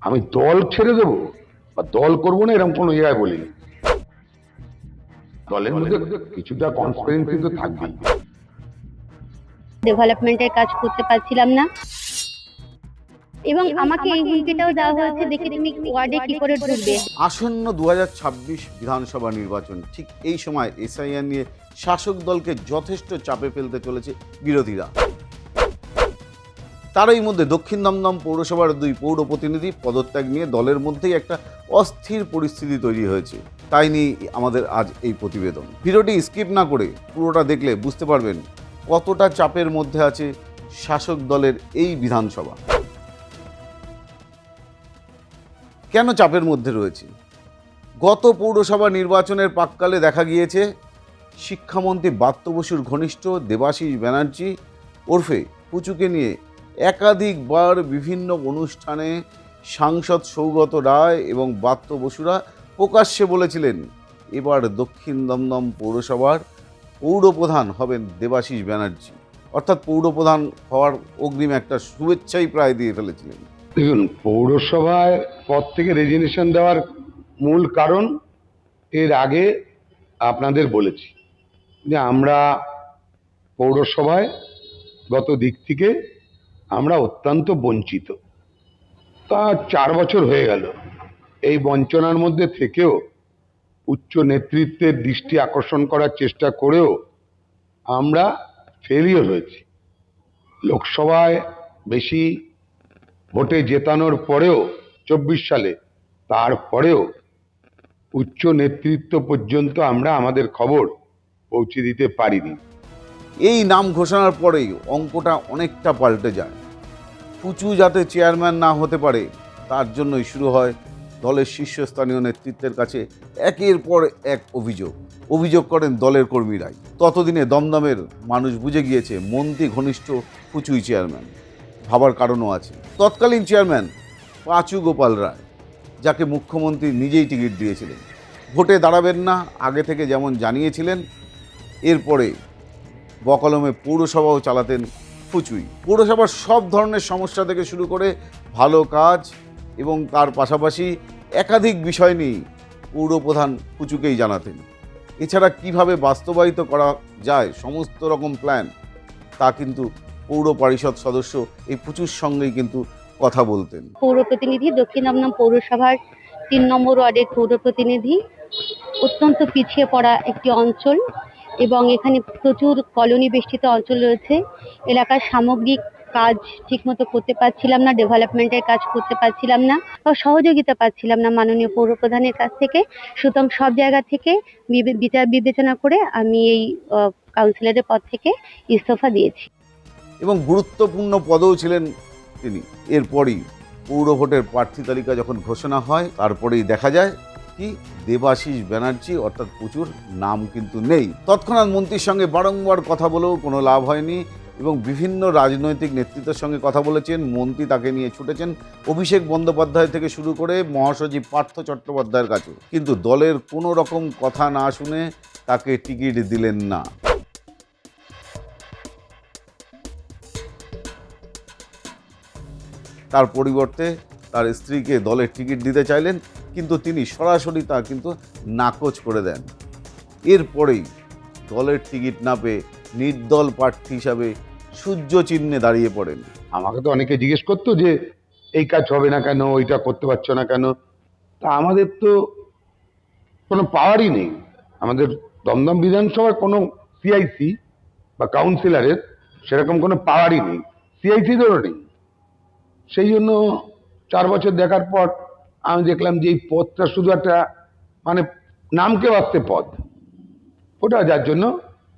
আমি দল ছেড়ে দেবো বা দল করবো না এরকম কোনো জায়গায় বলিনি। দলের মধ্যে কিছুটা কনসপারেন্সি তো থাকবেই। ডেভেলপমেন্টের কাজ করতে পারছিলাম না এবং আমাকে এই হুমকিটাও দেওয়া হয়েছে, দেখে তুমি ওয়ার্ডে কি করে ঢুকবে। আসন্ন 2026 বিধানসভা নির্বাচন, ঠিক এই সময় এসআইআর নিয়ে শাসক দলকে যথেষ্ট চাপে ফেলতে চলেছে বিরোধীরা। তারই মধ্যে দক্ষিণ দমদম পৌরসভার 2 পৌর প্রতিনিধি পদত্যাগ নিয়ে দলের মধ্যেই একটা অস্থির পরিস্থিতি তৈরি হয়েছে। তাই নিয়ে আমাদের আজ এই প্রতিবেদন। ভিডিওটি স্কিপ না করে পুরোটা দেখলে বুঝতে পারবেন কতটা চাপের মধ্যে আছে শাসক দলের এই বিধানসভা। কেন চাপের মধ্যে রয়েছে? গত পৌরসভা নির্বাচনের প্রাক্কালে দেখা গিয়েছে শিক্ষামন্ত্রী ব্রাত্য বসুর ঘনিষ্ঠ দেবাশিস ব্যানার্জি ওরফে পুচুকে নিয়ে একাধিকবার বিভিন্ন অনুষ্ঠানে সাংসদ সৌগত রায় এবং ব্রাত্য বসুরা প্রকাশ্যে বলেছিলেন এবার দক্ষিণ দমদম পৌরসভার পৌরপ্রধান হবেন দেবাশিস ব্যানার্জি। অর্থাৎ পৌরপ্রধান হওয়ার অগ্রিম একটা শুভেচ্ছাই প্রায় দিয়ে ফেলেছিলেন। দেখুন, পৌরসভায় পদ থেকে রেজিগনেশন দেওয়ার মূল কারণ এর আগে আপনাদের বলেছি যে আমরা পৌরসভায় গত দিক থেকে আমরা অত্যন্ত বঞ্চিত। তা 4 বছর হয়ে গেল। এই বঞ্চনার মধ্যে থেকেও উচ্চ নেতৃত্বের দৃষ্টি আকর্ষণ করার চেষ্টা করেও আমরা ফেলিওর হয়েছি। লোকসভায় বেশি ভোটে জেতানোর পরেও 24 সালে, তারপরেও উচ্চ নেতৃত্ব পর্যন্ত আমরা আমাদের খবর পৌঁছে দিতে পারিনি। এই নাম ঘোষণার পরেই অঙ্কটা অনেকটা পাল্টে যায়। পুচু যাতে চেয়ারম্যান না হতে পারে তার জন্যই শুরু হয় দলের শীর্ষস্থানীয় নেতৃত্বের কাছে একের পর এক অভিযোগ করেন দলের কর্মীরাই। ততদিনে দমদমের মানুষ বুঝে গিয়েছে মন্ত্রী ঘনিষ্ঠ পুচুই চেয়ারম্যান। ভাবার কারণও আছে। তৎকালীন চেয়ারম্যান পাঁচু গোপাল রায়, যাকে মুখ্যমন্ত্রী নিজেই টিকিট দিয়েছিলেন, ভোটে দাঁড়াবেন না আগে থেকে যেমন জানিয়েছিলেন, এরপরে বকলমে পৌরসভাও চালাতেন পুচুই। পৌরসভার সব ধরনের সমস্যা থেকে শুরু করে ভালো কাজ এবং তার পাশাপাশি একাধিক বিষয় নিয়ে পৌরপ্রধান পুচুকেই জানাতেন। এছাড়া কিভাবে বাস্তবায়িত করা যায় সমস্ত রকম প্ল্যান, তা কিন্তু পৌর পরিষদ সদস্য এই পুচুর সঙ্গেই কিন্তু কথা বলতেন। পৌর প্রতিনিধি, দক্ষিণ দমদম পৌরসভার 3 নম্বর ওয়ার্ডের পৌর প্রতিনিধি। অত্যন্ত পিছিয়ে পড়া একটি অঞ্চল এবং এখানে প্রচুর কলোনি বেষ্টিত অঞ্চল রয়েছে। এলাকার সামগ্রিক কাজ ঠিকমতো করতে পারছিলাম না, ডেভেলপমেন্টের কাজ করতে পারছিলাম না বা সহযোগিতা পাচ্ছিলাম না মাননীয় পৌরপ্রধানের কাছ থেকে। সুতরাং সব জায়গা থেকে বিচার বিবেচনা করে আমি এই কাউন্সিলরের পদ থেকে ইস্তফা দিয়েছি। এবং গুরুত্বপূর্ণ পদেও ছিলেন তিনি। এরপরই পৌর ভোটের প্রার্থী তালিকা যখন ঘোষণা হয়, তারপরেই দেখা যায় কি দেবাশিস ব্যানার্জি অর্থাৎ পুচুর নাম কিন্তু নেই। তৎক্ষণাৎ মন্ত্রীর সঙ্গে বারংবার কথা বলেও কোনো লাভ হয়নি এবং বিভিন্ন রাজনৈতিক নেতৃত্বের সঙ্গে কথা বলেছেন। মন্ত্রী তাকে নিয়ে ছুটেছেন অভিষেক বন্দ্যোপাধ্যায় থেকে শুরু করে মহাসচিব পার্থ চট্টোপাধ্যায়ের কাছেও, কিন্তু দলের কোনো রকম কথা না শুনে তাকে টিকিট দিলেন না। তার পরিবর্তে তার স্ত্রীকে দলের টিকিট দিতে চাইলেন, কিন্তু তিনি সরাসরি তা কিন্তু নাকচ করে দেন। এরপরেই দলের টিকিট না পেয়ে নির্দল প্রার্থী হিসাবে সূর্য চিহ্নে দাঁড়িয়ে পড়েন। আমাকে তো অনেকে জিজ্ঞেস করতো যে এই কাজ হবে না কেন, ওইটা করতে পারছো না কেন। তা আমাদের তো কোনো পাওয়ারই নেই। আমাদের দমদম বিধানসভার কোনো সিআইসি বা কাউন্সিলরের সেরকম কোনো পাওয়ারই নেই, সিআইসিদেরও নেই। সেই জন্য 4 বছর দেখার পর আমি দেখলাম যে এই পদটা শুধু একটা মানে নামকে বাঁচতে পদ, ওটা যার জন্য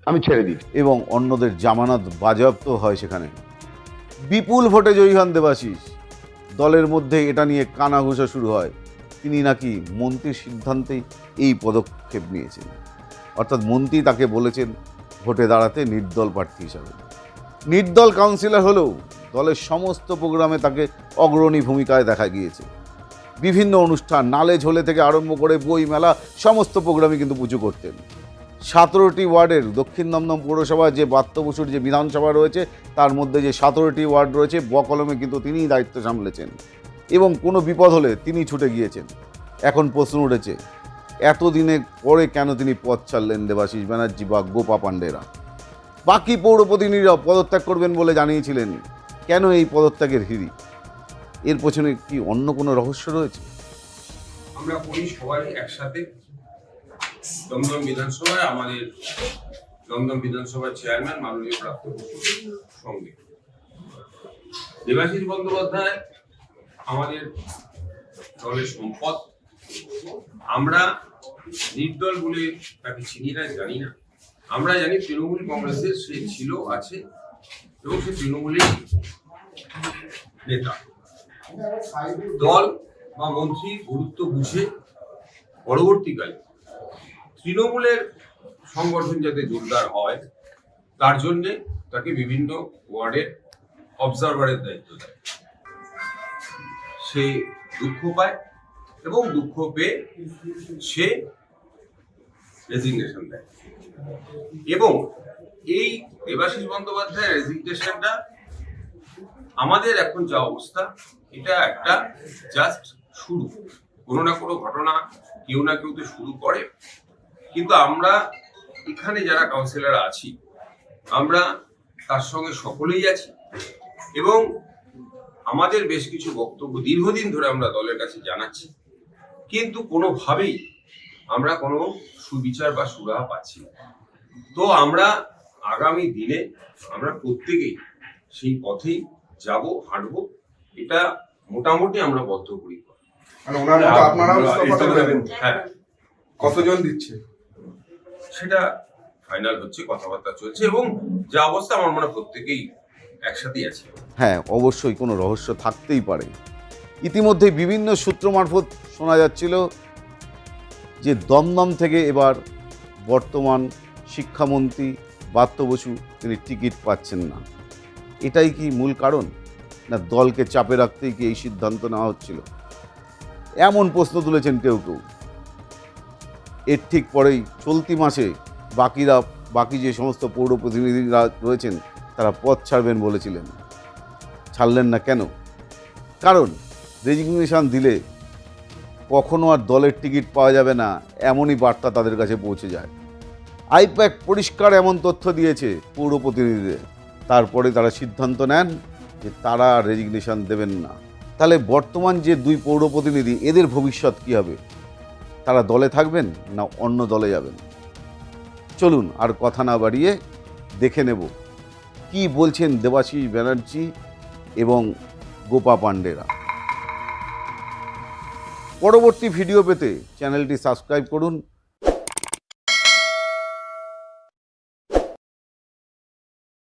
আমি ছেড়ে দিই। এবং অন্যদের জামানত বাজেয়াপ্ত হয় সেখানে। বিপুল ভোটে জয়ী হন দেবাশিস। দলের মধ্যে এটা নিয়ে কানাঘুষা শুরু হয়। তিনি নাকি মন্ত্রীর সিদ্ধান্তেই এই পদক্ষেপ নিয়েছেন। অর্থাৎ মন্ত্রী তাকে বলেছেন ভোটে দাঁড়াতে নির্দল প্রার্থী হিসাবে। নির্দল কাউন্সিলর হলেও দলের সমস্ত প্রোগ্রামে তাকে অগ্রণী ভূমিকায় দেখা গিয়েছে। বিভিন্ন অনুষ্ঠান, নালে ঝোলে থেকে আরম্ভ করে বই মেলা, সমস্ত প্রোগ্রামই কিন্তু পুজো করতেন। 17টি ওয়ার্ডের দক্ষিণ দমদম পৌরসভায় যে ব্রাত্য বসুর যে বিধানসভা রয়েছে, তার মধ্যে যে 17টি ওয়ার্ড রয়েছে বকলমে কিন্তু তিনিই দায়িত্ব সামলেছেন। এবং কোনো বিপদ হলে তিনি ছুটে গিয়েছেন। এখন প্রশ্ন উঠেছে, এতদিনের পরে কেন তিনি পদ ছাড়লেন দেবাশিস ব্যানার্জি বা গোপা পাণ্ডেরা? বাকি পৌর প্রতিনিধিরা পদত্যাগ করবেন বলে জানিয়েছিলেন, কেন এই পদত্যাগের হিড়িক? এর পেছনে কি অন্য কোনো রহস্য রয়েছে? আমরা করি সবাই একসাথে দমদম বিধানসভায়, আমাদের দমদম বিধানসভার চেয়ারম্যান মাননীয় প্রাপ্ত বসুর সঙ্গে দেবাশিস বন্দ্যোপাধ্যায় আমাদের দলের সম্পদ। আমরা নির্দল বলে তাকে চিনি না, জানি না। আমরা জানি তৃণমূল কংগ্রেসের সে ছিল, আছে এবং সে তৃণমূলের নেতা। দল বা মন্ত্রী গুরুত্ব বুঝে পরবর্তীকালে তৃণমূলের সংগঠন যাতে জোরদার হয় তার জন্যে তাকে বিভিন্ন ওয়ার্ডের অবজারভারের দায়িত্ব দেয়। সে দুঃখ পায় এবং দুঃখ পেয়ে সে রেজিগনেশন দেয়, এবং এই দেবাশিস বন্দ্যোপাধ্যায়ের রেজিগনেশনটা আমাদের এখন যা অবস্থা, এটা একটা জাস্ট শুরু। কোনো না কোনো ঘটনা কেউ না কেউ তো শুরু করে, কিন্তু আমরা এখানে যারা কাউন্সিলর আছি আমরা তার সঙ্গে সকলেই আছি, এবং আমাদের বেশ কিছু বক্তব্য দীর্ঘদিন ধরে আমরা দলের কাছে জানাচ্ছি, কিন্তু কোনোভাবেই আমরা কোনো সুবিচার বা সুরাহা পাচ্ছি না। তো আমরা আগামী দিনে আমরা প্রত্যেকেই সেই পথেই যাব, হাঁটবো, এটা মোটামুটি আমরা বদ্ধপরিকর। মানে ওনার মতো আপনারাও ইস্তফাটা দেবেন? হ্যাঁ। কতজন দিচ্ছে সেটা ফাইনাল হচ্ছে, কথাবার্তা চলছে, এবং যা অবস্থা আমার মনে হয় প্রত্যেকেই একসাথেই আছে। হ্যাঁ, অবশ্যই কোনো রহস্য থাকতেই পারে। ইতিমধ্যে বিভিন্ন সূত্র মারফত শোনা যাচ্ছিল যে দমদম থেকে এবার বর্তমান শিক্ষামন্ত্রী ব্রাত্য বসু তিনি টিকিট পাচ্ছেন না। এটাই কি মূল কারণ, না দলকে চাপে রাখতেই কি এই সিদ্ধান্ত নেওয়া হচ্ছিল? এমন প্রশ্ন তুলেছেন কেউ কেউ। এর ঠিক পরেই চলতি মাসে বাকি যে সমস্ত পৌর প্রতিনিধিরা রয়েছেন তারা পদ ছাড়বেন বলেছিলেন। ছাড়লেন না কেন? কারণ রেজিগনেশন দিলে কখনো আর দলের টিকিট পাওয়া যাবে না, এমনই বার্তা তাদের কাছে পৌঁছে যায়। আইপ্যাক পরিষ্কার এমন তথ্য দিয়েছে পৌর প্রতিনিধিদের, তারপরে তারা সিদ্ধান্ত নেন যে তারা রেজিগনেশন দেবেন না। তাহলে বর্তমান যে দুই পৌর প্রতিনিধি, এদের ভবিষ্যৎ কী হবে? তারা দলে থাকবেন না অন্য দলে যাবেন? চলুন আর কথা না বাড়িয়ে দেখে নেব কি বলছেন দেবাশিস ব্যানার্জি এবং গোপা পাণ্ডেরা। পরবর্তী ভিডিও পেতে চ্যানেলটি সাবস্ক্রাইব করুন